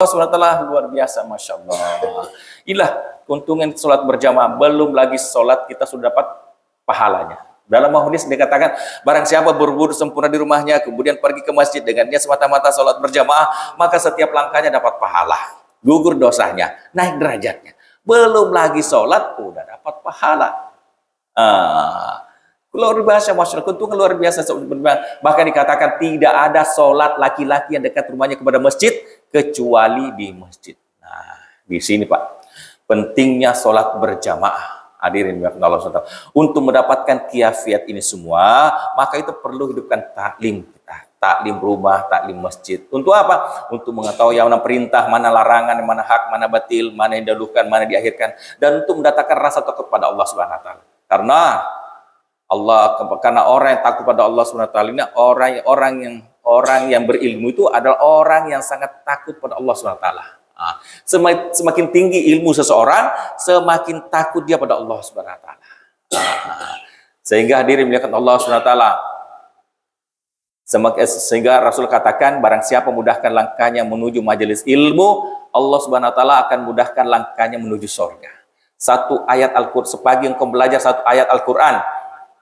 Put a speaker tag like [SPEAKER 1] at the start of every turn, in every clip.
[SPEAKER 1] SWT luar biasa, Masya Allah. Inilah keuntungan sholat berjamaah. Belum lagi sholat kita sudah dapat pahalanya. Dalam hadis dikatakan, barang siapa berwudu sempurna di rumahnya, kemudian pergi ke masjid dengannya semata-mata sholat berjamaah, maka setiap langkahnya dapat pahala. Gugur dosanya, naik derajatnya. Belum lagi sholat, udah dapat pahala. Luar biasa, Masya Allah. Keuntungan luar biasa. Bahkan dikatakan tidak ada sholat laki-laki yang dekat rumahnya kepada masjid, kecuali di masjid. Nah, di sini Pak, pentingnya sholat berjamaah. Hadirin Allah SWT. Untuk mendapatkan kiafiat ini semua, maka itu perlu hidupkan taklim kita. Taklim rumah, taklim masjid. Untuk apa? Untuk mengetahui yang mana perintah, mana larangan, mana hak, mana batil, mana yang didahulukan, mana diakhirkan. Dan untuk mendatangkan rasa takut pada Allah SWT. Karena orang yang takut pada Allah SWT ini orang yang berilmu itu adalah orang yang sangat takut pada Allah SWT. Semakin tinggi ilmu seseorang, semakin takut dia pada Allah SWT. Sehingga hadirin melihat Allah SWT. Sehingga Rasul katakan, barang siapa mudahkan langkahnya menuju majelis ilmu, Allah SWT akan mudahkan langkahnya menuju surga. Satu ayat Al-Quran, sepagi engkau belajar satu ayat Al-Quran,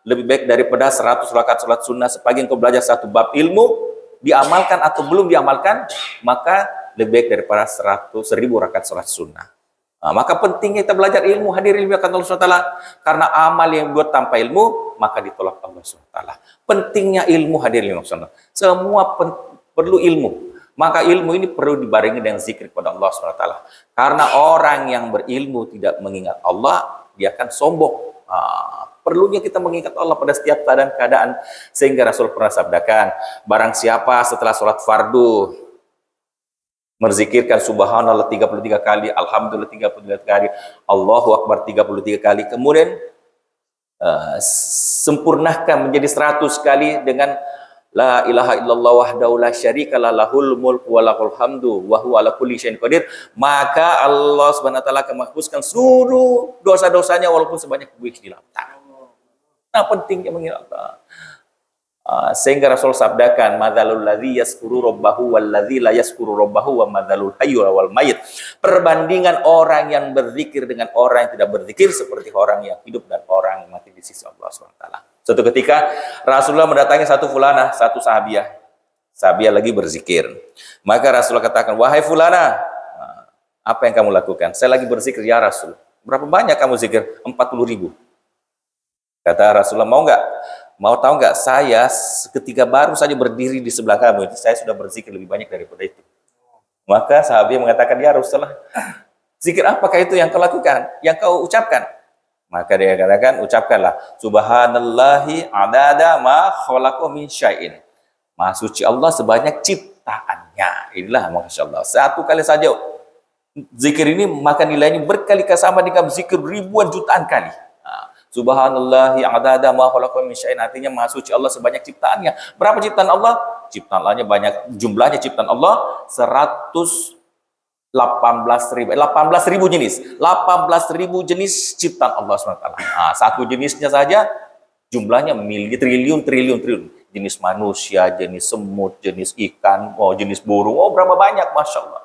[SPEAKER 1] lebih baik daripada 100 rakaat salat sunnah. Sepagi engkau belajar satu bab ilmu, diamalkan atau belum diamalkan, maka lebih baik daripada 1000 rakaat salat sunnah. Maka pentingnya kita belajar ilmu, hadirin Allah SWT. Karena amal yang buat tanpa ilmu, maka ditolak Allah SWT. Pentingnya ilmu, hadirin Allah SWT. Semua perlu ilmu. Maka ilmu ini perlu dibarengi dengan zikir kepada Allah SWT. Karena orang yang berilmu tidak mengingat Allah, dia akan sombong. Perlunya kita mengingat Allah pada setiap keadaan. Sehingga Rasul pernah sabdakan, barang siapa setelah sholat fardu merzikirkan subhanallah 33 kali, alhamdulillah 33 kali, Allahu akbar 33 kali, kemudian sempurnakan menjadi 100 kali dengan la ilaha illallah wahdahu la syarikalah lahul mulku wa lahul hamdu wa huwa ala kulli syai'in qadir, maka Allah Subhanahu wa taala akan menghapuskan seluruh dosa-dosanya walaupun sebanyak buih di lautan. Nah, pentingnya mengingat Allah. Sehingga Rasul sabdakan, madzalul ladzi yazkuru rabbahu wal ladzi la yazkuru rabbahu wa madzalul hayy wal mayyit. Perbandingan orang yang berzikir dengan orang yang tidak berzikir seperti orang yang hidup dan orang yang mati di sisi Allah SWT. Suatu ketika Rasulullah mendatangi satu fulanah, satu sahabiah. Sahabiah lagi berzikir. Maka Rasulullah katakan, wahai fulanah, apa yang kamu lakukan? Saya lagi berzikir, ya Rasul. Berapa banyak kamu zikir? 40.000. Kata Rasulullah, mau tahu nggak? Saya ketika baru saja berdiri di sebelah kamu, saya sudah berzikir lebih banyak daripada itu. Maka sahabat mengatakan, ya Rasulullah, zikir apakah itu yang kau lakukan, yang kau ucapkan? Maka dia katakan, ucapkanlah, subhanallahi adada ma khalaqa min syai'in. Maha suci Allah sebanyak ciptaannya. Inilah Masya Allah. Satu kali saja zikir ini, maka nilainya berkali-kali sama dengan zikir ribuan jutaan kali. Subhanallahi adada ma khalaqa min syai'in, artinya maha suci Allah sebanyak ciptaannya. Berapa ciptaan Allah? Ciptaan Allahnya banyak, jumlahnya ciptaan Allah 18.000 jenis. 18.000 jenis ciptaan Allah SWT. Satu jenisnya saja jumlahnya triliun. Jenis manusia, jenis semut, jenis ikan, jenis burung, berapa banyak, Masya Allah.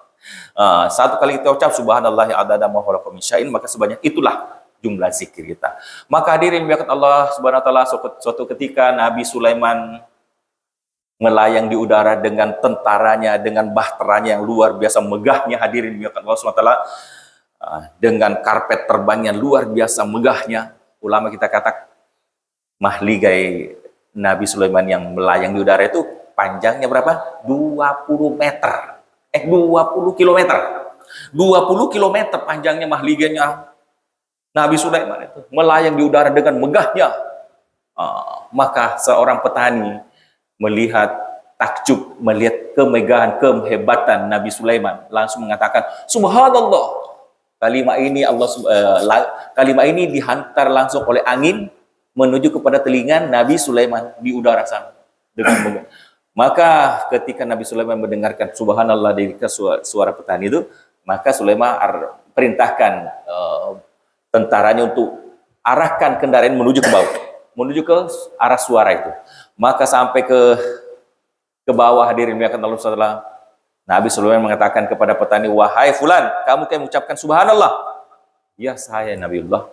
[SPEAKER 1] Satu kali kita ucap subhanallahi adada ma khalaqa min syai'in, maka sebanyak itulah jumlah zikir kita. Maka hadirin berkat Allah Subhanahu wa taala, suatu ketika Nabi Sulaiman melayang di udara dengan tentaranya, dengan bahteranya yang luar biasa megahnya, hadirin berkat Allah Subhanahu wa taala, dengan karpet terbang yang luar biasa megahnya. Ulama kita kata mahligai Nabi Sulaiman yang melayang di udara itu panjangnya berapa? 20 meter. 20 kilometer. 20 kilometer panjangnya mahliganya Nabi Sulaiman itu melayang di udara dengan megahnya. Maka seorang petani melihat takjub, melihat kemegahan, kehebatan Nabi Sulaiman, langsung mengatakan, subhanallah. Kalimat ini dihantar langsung oleh angin menuju kepada telinga Nabi Sulaiman di udara sana dengan megah. Maka ketika Nabi Sulaiman mendengarkan subhanallah dari suara petani itu, maka Sulaiman perintahkan tentaranya untuk arahkan kendaraan menuju ke bawah, menuju ke arah suara itu. Maka sampai ke bawah, hadirin yang Allah, Nabi Sulaiman mengatakan kepada petani, wahai fulan, kamu kayak mengucapkan subhanallah. Ya saya Nabiullah,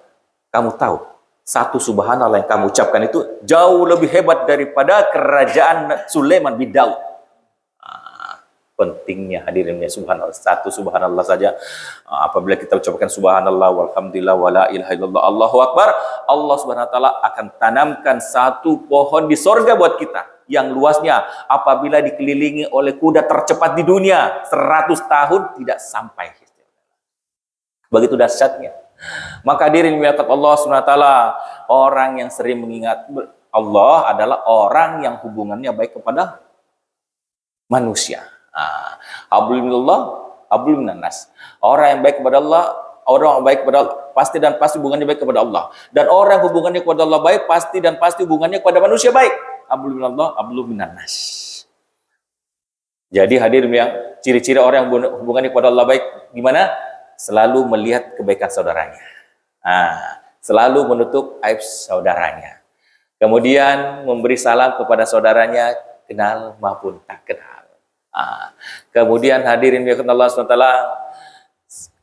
[SPEAKER 1] kamu tahu satu subhanallah yang kamu ucapkan itu jauh lebih hebat daripada kerajaan Sulaiman bin Daud. Pentingnya hadirin subhanallah, satu subhanallah saja. Apabila kita ucapkan subhanallah walhamdulillah wala ilaha illallah Allahu akbar, Allah Subhanahu wa taala akan tanamkan satu pohon di sorga buat kita yang luasnya apabila dikelilingi oleh kuda tercepat di dunia 100 tahun tidak sampai. Begitu dahsyatnya. Maka hadirin melihat Allah Subhanahu wa taala, orang yang sering mengingat Allah adalah orang yang hubungannya baik kepada manusia. Hablum minallah, hablum minannas. Orang yang baik kepada Allah, orang yang baik kepada Allah, pasti dan pasti hubungannya baik kepada Allah. Dan orang yang hubungannya kepada Allah baik, pasti dan pasti hubungannya kepada manusia baik. Hablum minallah, hablum minannas. Jadi hadirin yang ciri-ciri orang yang hubungannya kepada Allah baik gimana? Selalu melihat kebaikan saudaranya. Selalu menutup aib saudaranya. Kemudian memberi salam kepada saudaranya, kenal maupun tak kenal. Kemudian hadirin yang Allah SWT,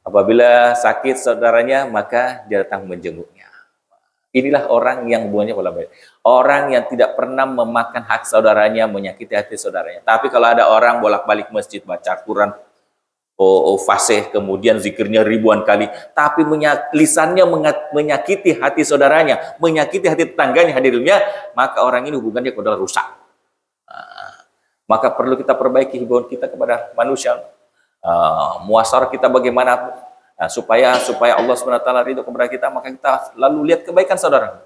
[SPEAKER 1] apabila sakit saudaranya, maka dia datang menjenguknya. Inilah orang yang hubungannya pada baik. Orang yang tidak pernah memakan hak saudaranya, menyakiti hati saudaranya. Tapi kalau ada orang bolak-balik masjid, baca Quran, fasih, kemudian zikirnya ribuan kali, tapi lisannya menyakiti hati saudaranya, menyakiti hati tetangganya, hadirinnya, maka orang ini hubungannya adalah rusak. Maka perlu kita perbaiki hubungan kita kepada manusia. Muasarah kita bagaimana supaya Allah SWT ridho kepada kita, maka kita lalu lihat kebaikan saudara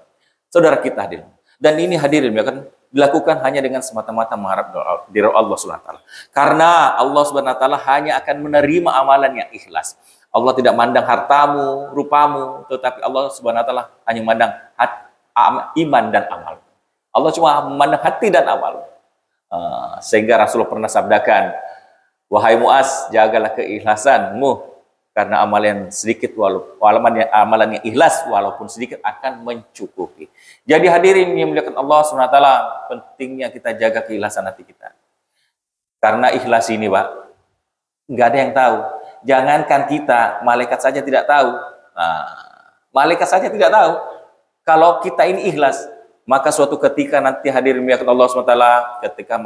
[SPEAKER 1] kita, hadirin. Dan ini hadirin ya kan dilakukan hanya dengan semata-mata mengharap dari Allah SWT. Karena Allah SWT hanya akan menerima amalan yang ikhlas. Allah tidak mandang hartamu, rupamu, tetapi Allah SWT hanya memandang iman dan amal. Allah cuma memandang hati dan amal. Sehingga Rasulullah pernah sabdakan, wahai Muaz, jagalah keikhlasanmu, karena amalan sedikit amalan yang ikhlas walaupun sedikit akan mencukupi. Jadi hadirin yang muliakan Allah SWT, pentingnya kita jaga keikhlasan hati kita. Karena ikhlas ini, Pak, nggak ada yang tahu. Jangankan kita, malaikat saja tidak tahu. Malaikat saja tidak tahu. Kalau kita ini ikhlas, maka suatu ketika nanti hadirin melihat Allah SWT, ketika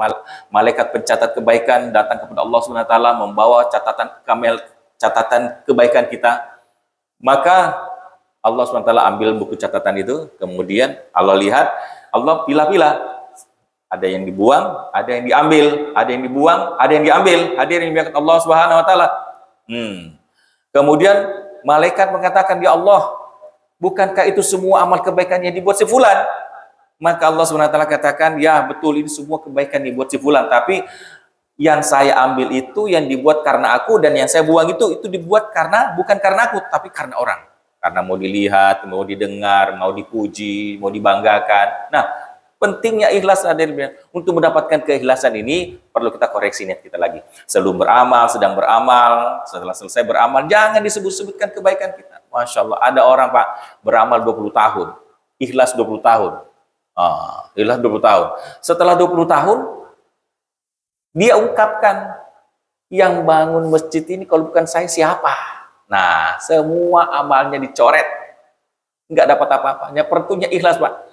[SPEAKER 1] malaikat pencatat kebaikan datang kepada Allah SWT membawa catatan kebaikan kita, maka Allah SWT ambil buku catatan itu, kemudian Allah lihat, Allah pilah-pilah, ada yang dibuang, ada yang diambil, ada yang dibuang, ada yang diambil. Hadirin melihat Allah SWT. Kemudian malaikat mengatakan, ya Allah, bukankah itu semua amal kebaikan yang dibuat si fulan? Maka Allah SWT katakan, ya betul, ini semua kebaikan dibuat si fulan, tapi yang saya ambil itu yang dibuat karena aku, dan yang saya buang itu dibuat bukan karena aku, tapi karena orang. Karena mau dilihat, mau didengar, mau dipuji, mau dibanggakan. Nah, pentingnya ikhlas, hadirin. Untuk mendapatkan keikhlasan ini perlu kita koreksi niat kita lagi. Sebelum beramal, sedang beramal, setelah selesai beramal, jangan disebut-sebutkan kebaikan kita. Masya Allah, ada orang Pak beramal 20 tahun, ikhlas 20 tahun. Ikhlas 20 tahun. Setelah 20 tahun, dia ungkapkan, yang bangun masjid ini kalau bukan saya siapa? Nah, semua amalnya dicoret. Nggak dapat apa-apanya. Perlunya ikhlas, Pak.